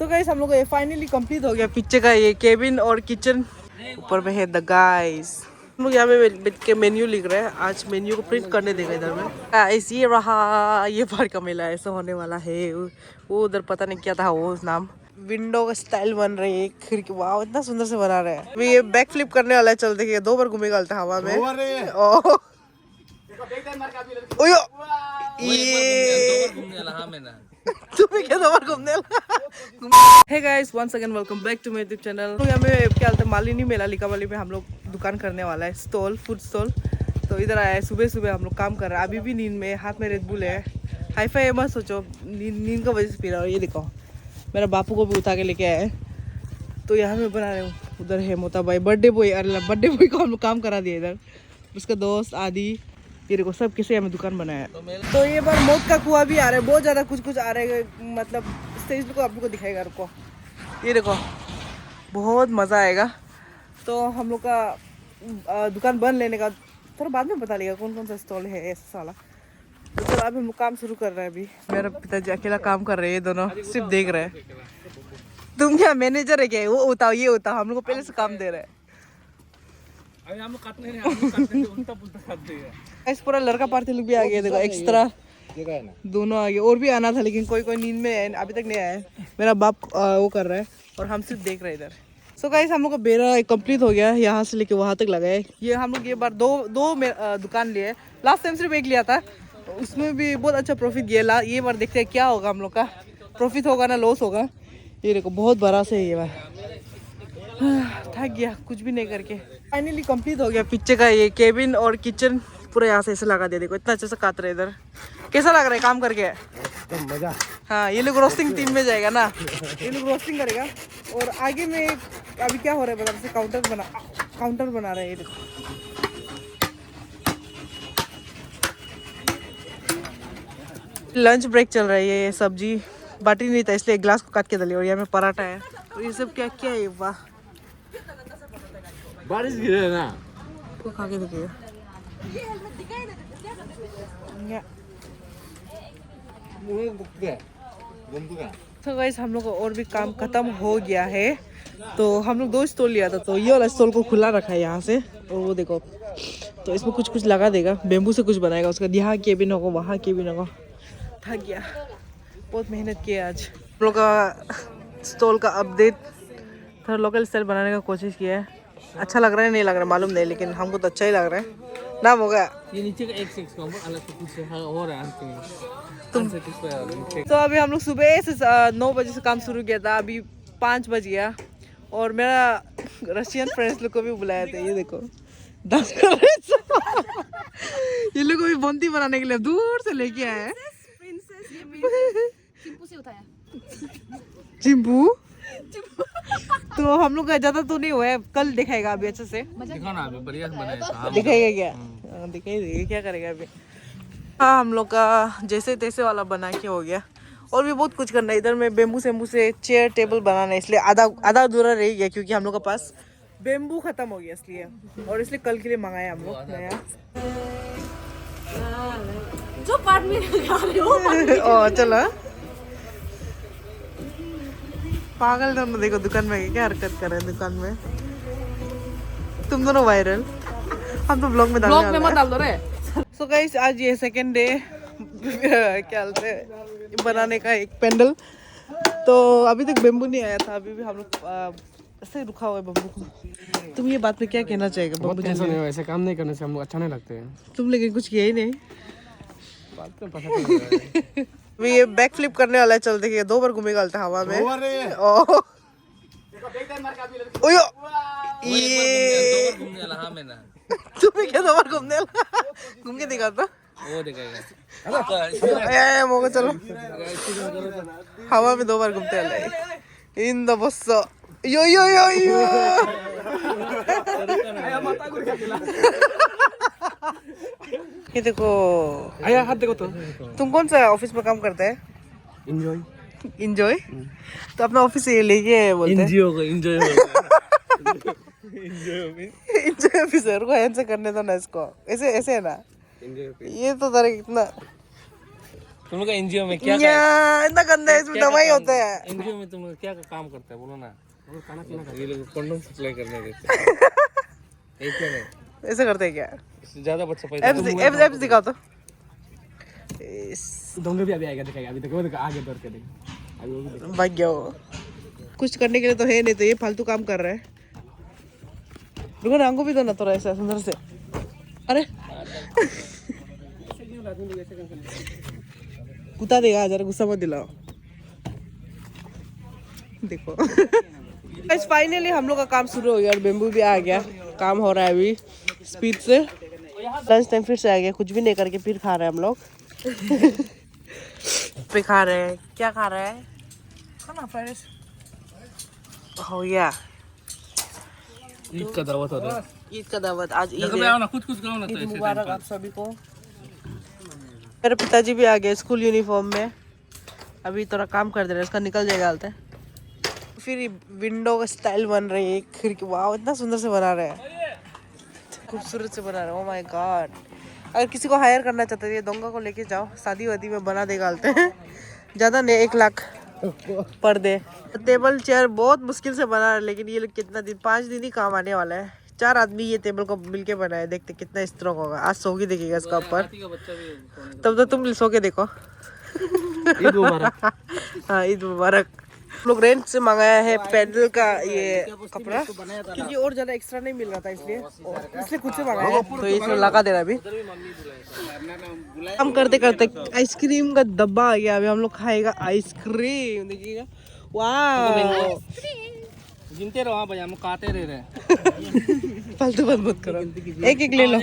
तो गाइस हम लोग का ये फाइनली कंप्लीट हो गया पीछे का ये केबिन और किचन। ऊपर में है द गाइस। हम लोग यहाँ पे बैठ के मेन्यू लिख रहे हैं। आज मेन्यू को प्रिंट करने देगा इधर में। गाइस ये रहा, ये बार का मेला ऐसा होने वाला है। वो उधर पता नहीं क्या था वो नाम। विंडो का स्टाइल बन रही है खिड़की। वाह इतना सुंदर से बना रहे हैं। अभी ये बैक फ्लिप करने वाला है। चल देखिए 2 बार घूमेगा हवा में। ओह तुम्हें क्या 2 बार घूमने hey guys once again welcome back to my YouTube channel. तो यहाँ में क्या बोलते हैं मालिनी मेला लिकावाली में हम लोग दुकान करने वाला है स्टॉल, फूड स्टॉल। तो इधर आया है सुबह सुबह हम लोग काम कर रहे हैं। अभी भी नींद में, हाथ में रेड बुल है। हाई फाई मत सोचो, नींद का वजह से पी रहा हूँ। ये देखो मेरा बापू को भी उठा के लेके आए। तो यहाँ में बना रहे हूँ। उधर है मोता भाई बर्थडे बॉय, अरे बर्थडे बॉय को हम लोग काम करा दिया इधर। उसका दोस्त आदि, ये देखो सब किसे हमें दुकान बनाया। तो ये बार मौत का कुआं भी आ रहा है। बहुत ज़्यादा कुछ आ रहा है। मतलब स्टेज को आप लोग को दिखाएगा। रुको ये देखो बहुत मज़ा आएगा। तो हम लोग का दुकान बंद लेने का थोड़ा बाद में बता लेगा कौन कौन सा स्टॉल है ऐसा साला। तो चलो अभी हम लोग काम शुरू कर रहे हैं। अभी मेरा पिताजी अकेला काम कर रहे हैं, दोनों सिर्फ देख रहे हैं। तुम क्या मैनेजर है क्या? वो उताओ ये उताओ, हम लोग को पहले से काम दे रहे हैं। हम लोग काटने नहीं, हम लोग काटने उल्टा पुल्टा काटते हैं। इस पूरा लड़का पार्टी लोग भी आ गया। देखो एक्स्ट्रा दोनों आ गए। और भी आना था लेकिन कोई नींद में है, अभी तक नहीं आया है। मेरा बाप वो कर रहा है और हम सिर्फ देख रहे हैं इधर। सो गाइस हम लोग का बेरा कंप्लीट हो गया। यहाँ से लेके वहाँ तक लगा है। ये हम लोग ये बार दो दुकान लिए। लास्ट टाइम सिर्फ एक लिया था, उसमें भी बहुत अच्छा प्रॉफिट गया। ये बार देखते हैं क्या होगा हम लोग का, प्रॉफिट होगा ना लॉस होगा। ये देखो बहुत बड़ा से है ये बार। थक गया कुछ भी नहीं करके। फाइनली कंप्लीट हो गया पीछे का ये केबिन और किचन। पूरा यहाँ से ऐसे लगा दिया। देखो इतना अच्छे से काट रहे इधर। कैसा लग रहा है काम करके? मजा। हाँ ये लोग रोस्टिंग टीम में जाएगा ना, ये लोग रोस्टिंग करेगा। और आगे में अभी क्या हो रहा है बता, काउंटर बना रहे हैं। ये देखो लंच ब्रेक चल रहा है। ये सब्जी बाटी नहीं था इसलिए एक ग्लास को काट के डाली। और यहाँ में पराठा है। और ये सब क्या क्या है? वाह बारिश गिर रहा है ना, तो खा के देखिए। तो गाइस हम लोग का और भी काम खत्म हो गया है। तो हम लोग 2 स्टॉल लिया था। तो ये वाला स्टॉल को खुला रखा है यहाँ से। और वो देखो तो इसमें कुछ लगा देगा, बेम्बू से कुछ बनाएगा उसका। यहाँ केबिन होगा, वहाँ केबिन होगा। थक गया, बहुत मेहनत किया आज। हम लोग का स्टॉल का अपडेट, थोड़ा लोकल स्टाइल बनाने का कोशिश किया है। अच्छा लग रहा है नहीं लग रहा है मालूम नहीं, लेकिन हमको तो अच्छा ही लग रहा है। नाम होगा ये नीचे का एक सेक्स अलग से कुछ हो रहा है तुम। तो अभी हम लोग सुबह से 9 बजे से काम शुरू किया था। अभी 5 बज गया। और मेरा रशियन फ्रेंड्स लोग को भी बुलाया था। ये देखो डांस कर रहे ये लोग को भी बंती बनाने के लिए दूर से लेके आए हैं। चिंपू से उठाया। चिंपू तो हम लोग का ज्यादा तो नहीं हुआ है, कल दिखाएगा अभी अच्छे से। बढ़िया दिखाएगा क्या? दिखाई क्या करेगा अभी। हाँ हम लोग का जैसे तैसे वाला बना के हो गया। और भी बहुत कुछ करना है इधर में। बेम्बू सेम्बू से चेयर टेबल बनाना है, इसलिए आधा अधूरा रह गया क्योंकि हम लोग के पास बेम्बू खत्म हो गया इसलिए। और इसलिए कल के लिए मंगाया हम लोग नया। जो पार्ट में ओ चलो पागल दोनों। देखो दुकान में क्या हरकत कर रहे हैं दुकान में। तुम दोनों वायरल, हम तो ब्लॉग में डाल दो रहे। सो गाइस आज ये सेकंड डे क्या बोलते हैं बनाने का एक पेंडल। तो अभी तक बेम्बू नहीं आया था। अभी भी हम लोग ऐसे रुका हुआ है बम्बू को। तुम ये बात पे क्या कहना चाहेगा? बम्बू टेंशन है, ऐसे काम नहीं करने से हम लोग अच्छा नहीं लगते हैं। तुम लेकिन कुछ किया ही नहीं। बात में पता ये बैक फ्लिप करने वाला है। चल देखिए 2 बार घूमेगा हवा में। ये तुम्हें क्या 2 बार घूमने घूम के दिखाता वो दिखाएगा मौका। चलो हवा में 2 बार घूमते वाला इन द बस। यो यो यो यो ये देखो आया हाथ देखो। तो तुम कौन सा ऑफिस में काम करते हैं? इंजॉय तो अपना ऑफिस से लेके बोलते हैं इंजॉय ऑफिसर को ऐसे करने दो ना इसको। ऐसे ऐसे है ना ये तो तरह कितना तुम लोग एनजीओ में क्या इतना गंदा है, इसमें दवाई होता है। एनजीओ में तुम लोग क्या काम करते हैं बोलो ना। खाना पीना ये लोग कंडोम सप्लाई करने देते हैं। ऐसे करते हैं क्या? ज्यादा बच्चा पैदा एप्स दिखाओ तो। दोनों भी अभी आएगा, दिखाएगा अभी तक वो आगे बढ़ के देख अभी वो भी भाग गया वो। कुछ करने के लिए तो है नहीं, तो ये फालतू काम कर रहा है। रुको ना, हमको भी दो ना थोड़ा ऐसा सुंदर से। अरे कुत्ता देगा, जरा गुस्सा मत दिलाओ। देखो गाइस, फाइनली हम लोग का काम शुरू हो गया और बेम्बू भी आ गया। काम हो रहा है अभी स्पीड से। लंच टाइम फिर से आ गया, कुछ भी नहीं करके फिर खा रहे हैं हम लोग। पे खा रहे हैं, क्या खा रहे हैं? खाना फ्राइड राइस हो गया। ईद का दावत हो रहा है। ईद का दावत, आज ईद है ना, कुछ गाओ ना। ईद मुबारक आप सभी को। मेरे पिताजी भी आ गए स्कूल यूनिफॉर्म में। अभी थोड़ा काम कर दे रहे हैं, इसका निकल जाएगा हालते। फिर विंडो का स्टाइल बन रही है, खिड़की। वाह, इतना सुंदर से बना रहे हैं, खूबसूरत से बना रहे हैं। Oh my God. अगर किसी को हायर करना चाहते हैं, ये दोंगा को लेके जाओ, शादी वादी में बना देगा हालते हैं। ज़्यादा नहीं, 1 lakh per day. Table chair बहुत मुश्किल से बना है, लेकिन ये लोग कितना दिन, 5 दिन ही काम आने वाला है। 4 आदमी ये टेबल को मिलके बनाए, देखते कितना स्ट्रॉन्ग होगा। आज सो के देखेगा इसका ऊपर, तब तो तुम सो के देखो। ईद मुबारक। हाँ, ईद मुबारक। हम लोग रेंट से मंगाया है पैडल का ये कपड़ा, क्योंकि और ज़्यादा एक्स्ट्रा नहीं मिल रहा था, इसलिए खुद से मंगाया। तो इसमें लगा दे रहा अभी। हम करते करते आइसक्रीम का डब्बा आ गया। अभी हम लोग खाएगा आइसक्रीम, देखिएगा। वाह, गिनते रहो भाई, हम खाते रह रहे हैं। फालतू बात मत करो, एक एक ले लो।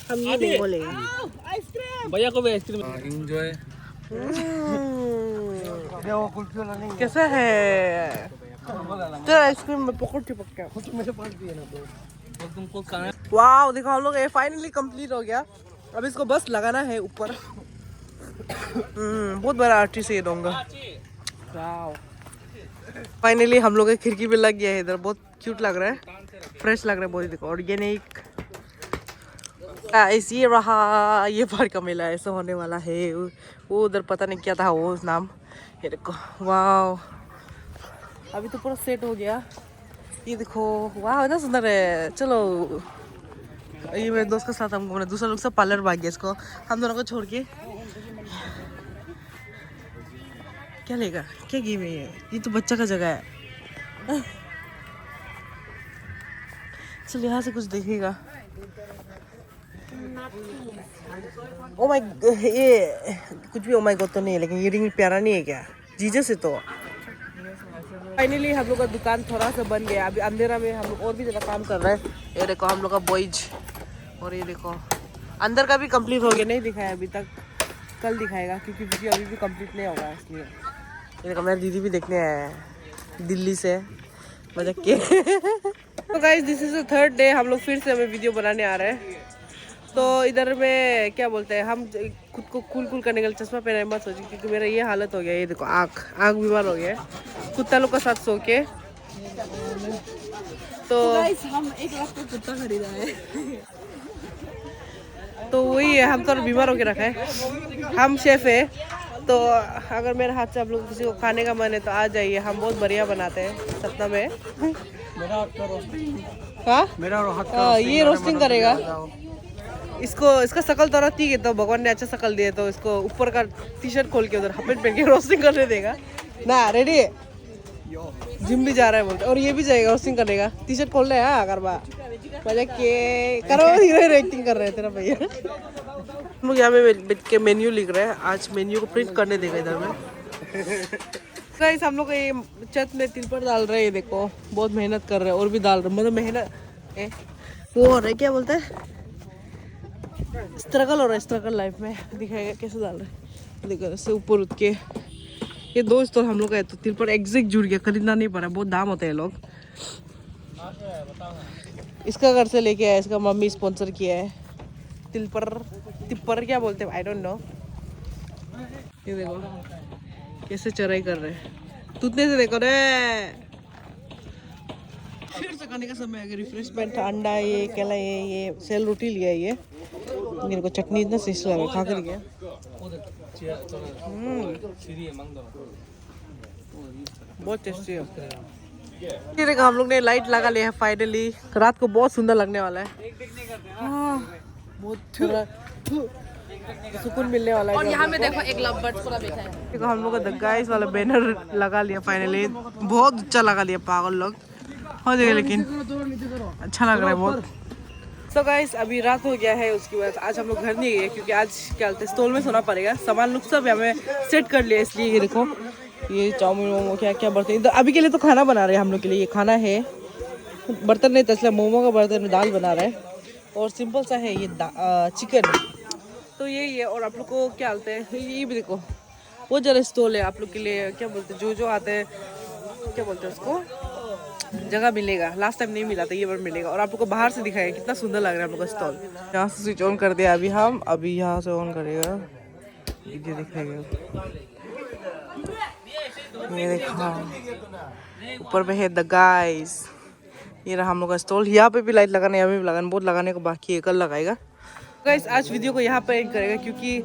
हम ये नहीं बोलेंगे। भैया को भी आइसक्रीम एंजॉय। कैसा है तेरा आइसक्रीम में पकड़ चिपक गया? तुमको खाना। वाह, देखो हम लोग ये फाइनली कंप्लीट हो गया। अब इसको बस लगाना है ऊपर। बहुत बड़ा आर्टिस्ट है ये डोंगा। फाइनली हम लोग की खिड़की भी लग गया है इधर। बहुत क्यूट लग रहा है, फ्रेश लग रहा है बहुत। देखो ऑर्गेनिक। ये रहा, ये बार का मेला ऐसा होने वाला है। वो उधर पता नहीं क्या था वो नाम। ये देखो, वाह, अभी तो पूरा सेट हो गया। ये देखो, वाह, इतना सुंदर है। चलो, ये मेरे दोस्त के साथ हम घूम रहे, दूसरा लोग सब पार्लर भाग गया, इसको हम दोनों को छोड़ के। क्या लेगा, क्या गेम है ये तो बच्चा का जगह है। चल यहाँ से कुछ देखेगा। ओ माय, ये कुछ भी ओ माय गॉड तो नहीं है, लेकिन ये रिंग प्यारा नहीं है क्या? जीजस है तो। फाइनली हम लोग का दुकान थोड़ा सा बन गया। अभी अंधेरा में हम लोग और भी ज़्यादा काम कर रहे हैं। ये देखो हम लोग का बॉयज, और ये देखो अंदर का भी कंप्लीट हो गया। नहीं दिखाया अभी तक, कल दिखाएगा, क्योंकि वीडियो अभी भी कंप्लीट नहीं होगा इसलिए। ये देखो मेरी दीदी भी देखने आया है दिल्ली से, मजाक के। तो guys, this is the 3rd day. हम लोग फिर से हमें वीडियो बनाने आ रहे हैं। तो इधर में क्या बोलते हैं, हम खुद को कूल करने के लिए चश्मा पहने मत सोचिए, क्योंकि मेरा ये हालत हो गया। ये देखो आँख बीमार हो गया है कुत्ता लोग का साथ सो के। तो हम 1 लाख का कुत्ता खरीदा है। तो वही है, हम तो बीमार होके रखा है। हम शेफ है, तो अगर मेरे हाथ से आप लोग किसी को खाने का मन है तो आ जाइए। हम बहुत बढ़िया बनाते हैं सतना में। हाँ, ये रोस्टिंग करेगा। इसका शकल थोड़ा ठीक है, तो भगवान ने अच्छा शकल दिया, तो इसको ऊपर का टी-शर्ट खोल के उधर हाफ पैंट पहन के रोस्टिंग करने देगा ना। रेडी है, जिम भी जा रहा है बोलते, और ये भी जाएगा रोस्टिंग करेगा। टी-शर्ट खोल रहे हैं करवा मजा के करो। हीरो एक्टिंग कर रहे हैं तेरा भैया। हम लोग यहाँ पे बैठ के मेन्यू लिख रहे हैं। आज मेन्यू को प्रिंट करने देगा इधर में। गाइस, हम लोग ये छत में तिलपर डाल रहे हैं। देखो बहुत मेहनत कर रहे हैं, और भी डाल रहे, मतलब मेहनत वो हो रहा है, क्या बोलते हैं, स्ट्रगल हो रहा है। स्ट्रगल लाइफ में दिखाएगा कैसे डाल रहे हैं। देखो ऐसे ऊपर उठ के। ये दोस्त और हम लोग का तो तिलपर एग्जैक्ट जुड़ गया, खरीदना नहीं पड़ा, बहुत दाम होता है लोग। इसका घर से लेके आया, इसका मम्मी स्पॉन्सर किया है। तिप्पर क्या बोलते हैं, आई डोंट नो। ये देखो कैसे चढ़ाई कर रहे हैं, तुतने से देखो रे। फिर से खाने का समय आ गया। रिफ्रेशमेंट, अंडा, ये केला, ये सेल रोटी लिया ये। मेरे को चटनी इतना टेस्टी लग रहा है, खा कर गया। बहुत टेस्टी है। ये देखो हम लोग ने लाइट लगा लिया है फाइनली। रात को बहुत सुंदर लगने वाला है। बहुत थोड़ा सुकून मिलने वाला है। और यहाँ में देखो एक लव बर्ड पूरा बैठा है। देखो हम लोग का द गाइस वाला बैनर लगा लिया फाइनली। बहुत अच्छा लगा लिया पागल लोग हो जाएगा, लेकिन अच्छा लग रहा है बहुत। सो गाइस अभी रात हो गया है, उसकी वजह से आज हम लोग घर नहीं गए क्योंकि आज क्या बोलते हैं स्टॉल में सोना पड़ेगा। सामान लोग सब हमें सेट कर लिया, इसलिए ये देखो ये चाउमीन मोमो क्या क्या बर्तन। अभी के लिए तो खाना बना रहे हैं हम लोग के लिए। ये खाना है, बर्तन नहीं तसला मोमो का बर्तन में दाल बना रहा है और सिंपल सा है ये चिकन। तो यही है। और आप लोग को क्या बोलते हैं, ये भी देखो बहुत ज़्यादा स्टॉल है आप लोग के लिए। क्या बोलते हैं जो आते हैं क्या बोलते हैं उसको, जगह मिलेगा। लास्ट टाइम नहीं मिला था, ये बार मिलेगा। और आप लोग को बाहर से दिखाएगा कितना सुंदर लग रहा है आप लोग का स्टॉल। यहाँ से स्विच ऑन कर दिया अभी यहाँ से ऑन करेगा, वीडियो दिखाएगा। ये देखो ऊपर में है द गाइस। ये रहा हम लोग का स्टॉल। यहाँ पे भी लाइट लगाना, यहाँ पे भी लगाना, बहुत लगाने को बाकी है, कल लगाएगा। गाइस आज वीडियो को यहाँ पर एंड करेगा क्योंकि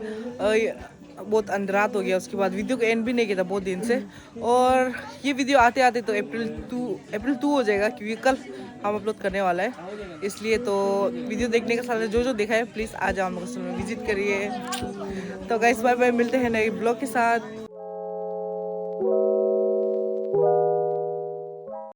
बहुत अंधरात हो गया। उसके बाद वीडियो को एंड भी नहीं किया था बहुत दिन से। और ये वीडियो आते आते तो अप्रैल 2 हो जाएगा क्योंकि कल हम अपलोड करने वाला है। इसलिए तो वीडियो देखने के साथ जो देखा है प्लीज़ आ जाओ हम लोग विजिट करिए। तो गाइस बाय बाय, मिलते हैं नए ब्लॉग के साथ।